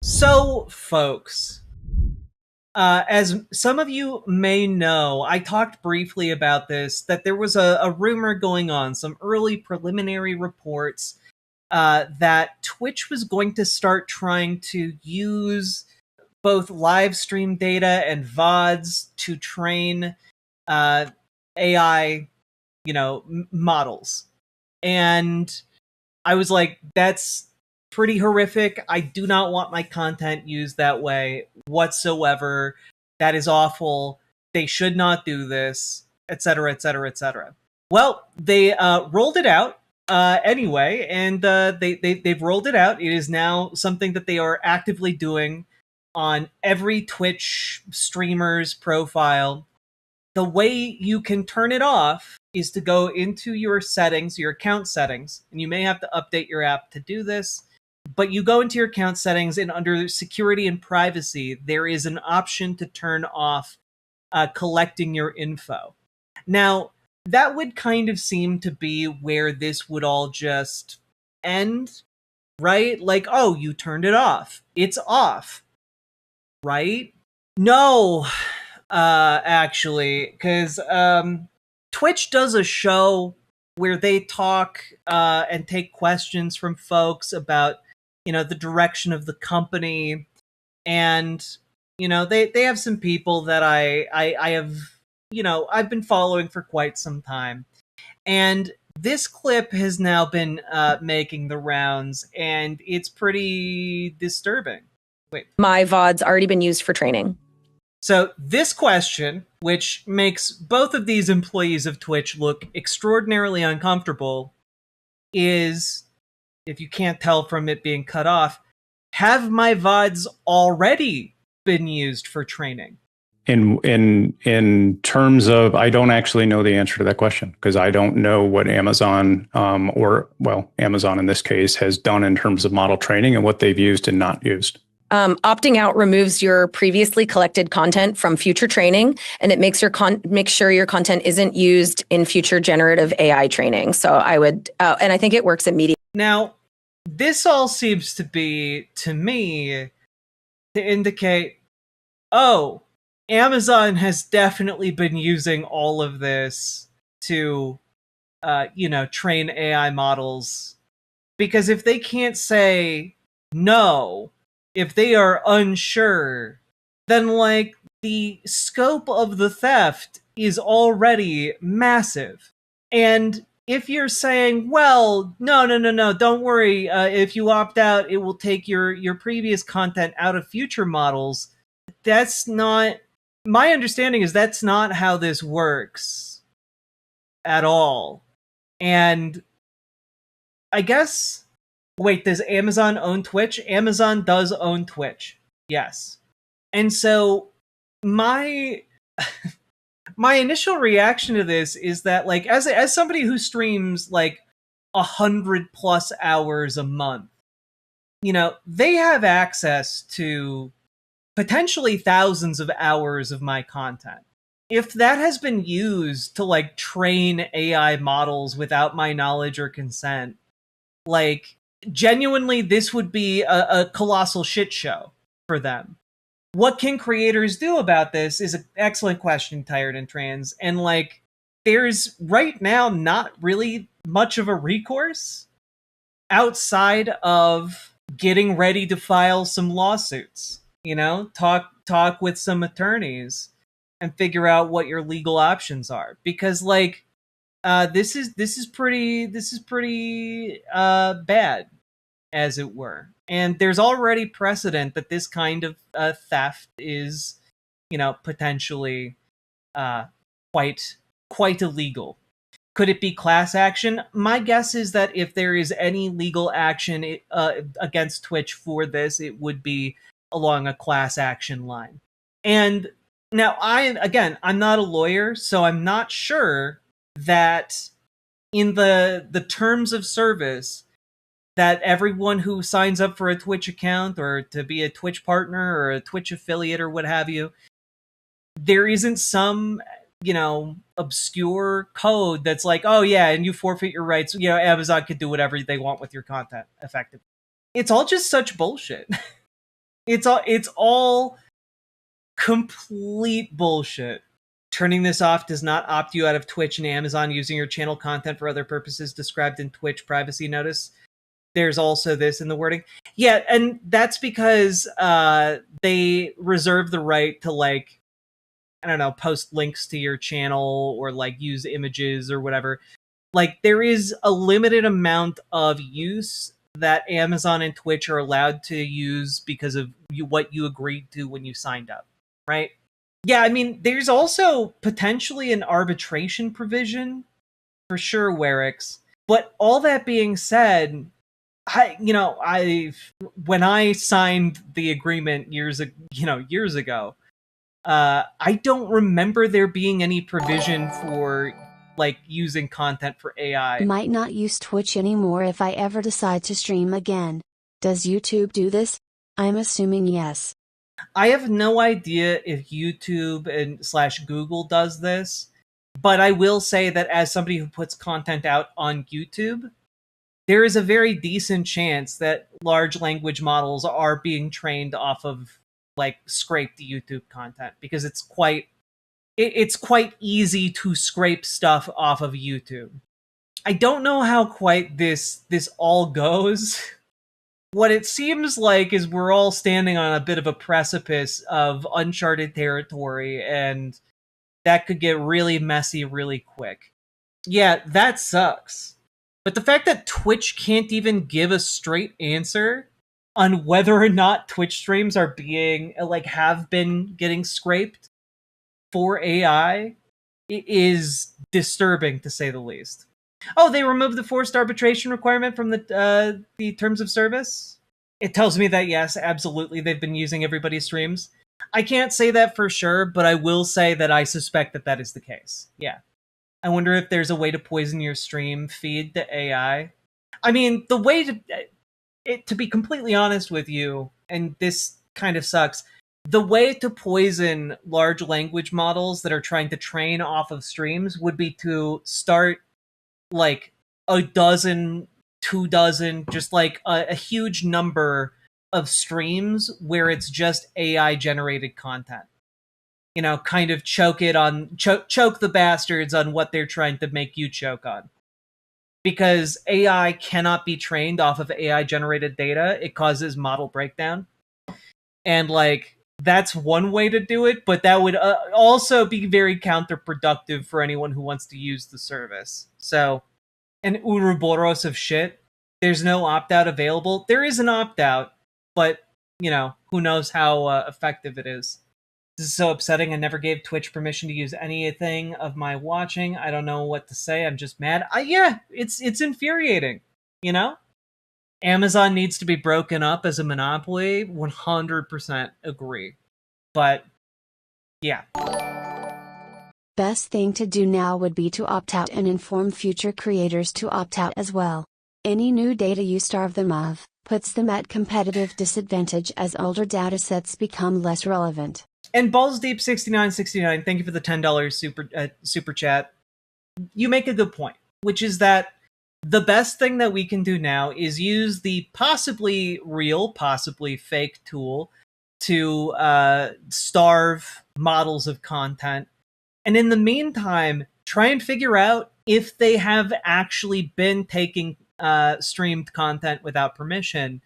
So, folks, as some of you may know, I talked briefly about this, that there was a rumor going on, some early preliminary reports that Twitch was going to start trying to use both live stream data and VODs to train uh, AI, models. And I was like, that's pretty horrific. I do not want my content used that way whatsoever. That is awful. They should not do this, etc., etc., etc. Well, they rolled it out anyway, and they've rolled it out. It is now something that they are actively doing on every Twitch streamer's profile. The way you can turn it off is to go into your settings, your account settings, and you may have to update your app to do this. But you go into your account settings, and under security and privacy, there is an option to turn off collecting your info. Now, that would kind of seem to be where this would all just end, right? Like, oh, you turned it off. It's off, right? No, actually, because Twitch does a show where they talk and take questions from folks about, the direction of the company, and they have some people that I have, I've been following for quite some time, and this clip has now been making the rounds, and it's pretty disturbing. Wait. My VOD's already been used for training. So this question, which makes both of these employees of Twitch look extraordinarily uncomfortable, is, if you can't tell from it being cut off, have my VODs already been used for training? In terms of, I don't actually know the answer to that question, because I don't know what Amazon Amazon in this case has done in terms of model training and what they've used and not used. Opting out removes your previously collected content from future training, and it makes sure your content isn't used in future generative AI training. So I would, and I think it works immediately. Now, this all seems to be, to me, to indicate, oh, Amazon has definitely been using all of this to, train AI models. Because if they can't say no, if they are unsure, then, like, the scope of the theft is already massive. And if you're saying, well, no, don't worry, if you opt out, it will take your previous content out of future models, that's not... My understanding is that's not how this works at all. And I guess... Wait, does Amazon own Twitch? Amazon does own Twitch. Yes. And so my my initial reaction to this is that, like, as somebody who streams like 100+ hours a month, they have access to potentially thousands of hours of my content. If that has been used to, like, train AI models without my knowledge or consent, like, genuinely, this would be a colossal shit show for them. What can creators do about this is an excellent question, Tired and Trans. And, like, there's right now not really much of a recourse outside of getting ready to file some lawsuits. Talk with some attorneys and figure out what your legal options are. Because, like, this is pretty bad, as it were. And there's already precedent that this kind of theft is, potentially quite illegal. Could it be class action? My guess is that if there is any legal action against Twitch for this, it would be along a class action line. And now, I'm not a lawyer, so I'm not sure that in the terms of service that everyone who signs up for a Twitch account or to be a Twitch partner or a Twitch affiliate or what have you, there isn't some, obscure code that's like, oh yeah, and you forfeit your rights. Amazon could do whatever they want with your content, effectively. It's all just such bullshit. It's all complete bullshit. Turning this off does not opt you out of Twitch and Amazon using your channel content for other purposes described in Twitch privacy notice. There's also this in the wording. Yeah, and that's because they reserve the right to, like, I don't know, post links to your channel or like use images or whatever. Like, there is a limited amount of use that Amazon and Twitch are allowed to use because of what you agreed to when you signed up, right? Yeah, I mean, there's also potentially an arbitration provision for sure, Werix. But all that being said, when I signed the agreement years ago, I don't remember there being any provision for like using content for AI. Might not use Twitch anymore if I ever decide to stream again. Does YouTube do this? I'm assuming yes. I have no idea if YouTube and / Google does this, but I will say that as somebody who puts content out on YouTube, there is a very decent chance that large language models are being trained off of like scraped YouTube content, because it's quite easy to scrape stuff off of YouTube. I don't know how quite this all goes. What it seems like is we're all standing on a bit of a precipice of uncharted territory, and that could get really messy really quick. Yeah, that sucks. But the fact that Twitch can't even give a straight answer on whether or not Twitch streams are being, like, have been getting scraped for AI is disturbing, to say the least. Oh, they removed the forced arbitration requirement from the terms of service? It tells me that, yes, absolutely, they've been using everybody's streams. I can't say that for sure, but I will say that I suspect that that is the case. Yeah. I wonder if there's a way to poison your stream feed to AI. I mean, the way to be completely honest with you, and this kind of sucks, the way to poison large language models that are trying to train off of streams would be to start like a dozen, 24, just like a huge number of streams where it's just AI generated content. You know, kind of choke the bastards on what they're trying to make you choke on. Because AI cannot be trained off of AI generated data. It causes model breakdown. And like, that's one way to do it, but that would also be very counterproductive for anyone who wants to use the service. So, an Ouroboros of shit. There's no opt-out available. There is an opt-out, but, you know, who knows how effective it is. This is so upsetting. I never gave Twitch permission to use anything of my watching. I don't know what to say. I'm just mad. Yeah, it's infuriating, you know? Amazon needs to be broken up as a monopoly. 100% agree. But, yeah. Best thing to do now would be to opt out and inform future creators to opt out as well. Any new data you starve them of puts them at competitive disadvantage as older datasets become less relevant. And BallsDeep6969, thank you for the $10 super chat. You make a good point, which is that the best thing that we can do now is use the possibly real, possibly fake tool to starve models of content. And in the meantime, try and figure out if they have actually been taking streamed content without permission.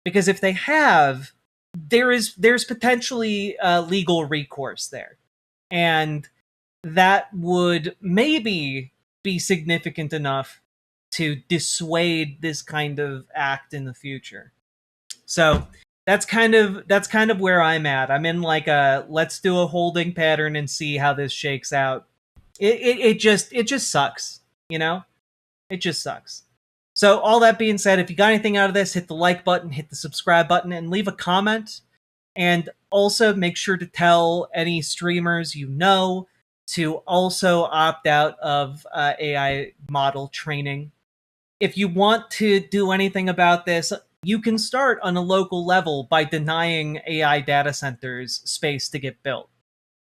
Because if they have, there's potentially legal recourse there. And that would maybe be significant enough to dissuade this kind of act in the future. So that's kind of where I'm at. I'm in like a let's do a holding pattern and see how this shakes out. It just sucks, you know? It just sucks. So all that being said, if you got anything out of this, hit the like button, hit the subscribe button, and leave a comment. And also make sure to tell any streamers you know to also opt out of AI model training. If you want to do anything about this, you can start on a local level by denying AI data centers space to get built.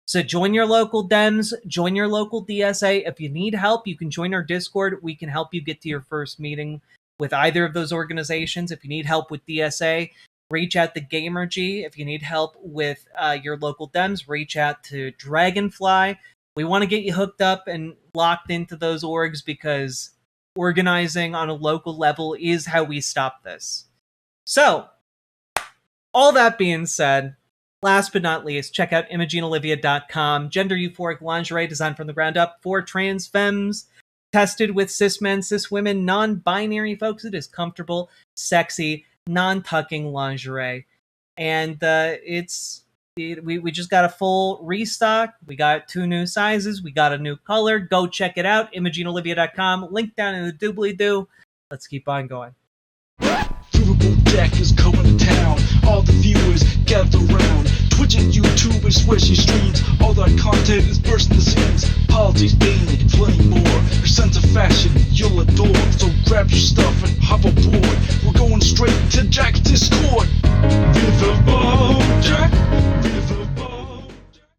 So join your local DEMS, join your local DSA. If you need help, you can join our Discord. We can help you get to your first meeting with either of those organizations. If you need help with DSA, reach out to Gamergy. If you need help with your local Dems, reach out to Dragonfly. We want to get you hooked up and locked into those orgs because organizing on a local level is how we stop this. So, all that being said, last but not least, check out ImogeneOlivia.com. Gender euphoric lingerie designed from the ground up for trans femmes. Tested with cis men, cis women, non-binary folks. It is comfortable, sexy, non-tucking lingerie. And we just got a full restock. We got 2 new sizes. We got a new color. Go check it out. ImogeneOlivia.com. Link down in the doobly-doo. Let's keep on going. Riverboat Jack is coming to town. All the viewers gather around. Twitch and YouTube and switchy streams. All that content is bursting the scenes. Politics, being plenty more. Your sense of fashion you'll adore. So grab your stuff and hop aboard. We're going straight to Jack's Discord.